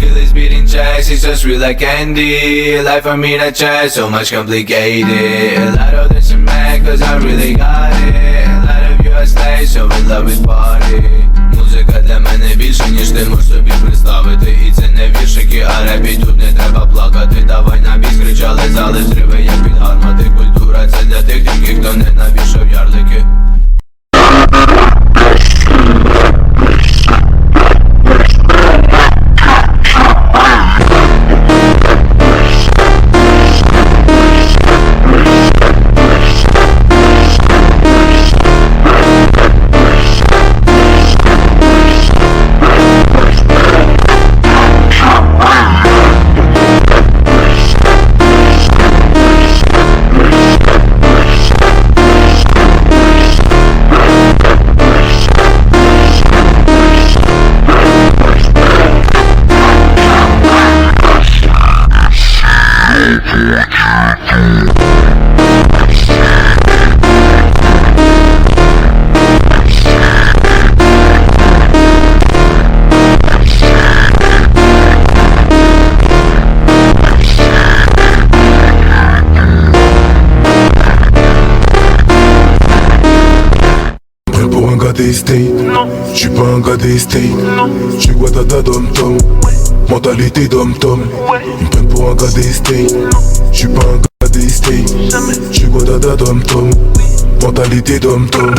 feelings beating chest, it's just real like candy. Life for me not chest, so much complicated. A lot of this is mad cause I really got it. A lot of you are slaves, so in love with party. Музика для мене більше, ніж ти можеш собі представити. І це не віршики, а репі, тут не треба плакати. Давай на біс, кричали зали, зриви як під гармати. Культура це для тих тільки, хто не навішав ярлики. Des states, j'suis pas un gars des states. J'suis Guadada dom tom, mentalité dom tom. Ils me prennent pour un gars des states. J'suis pas un gars des states. J'suis Guadada dom tom, mentalité dom tom.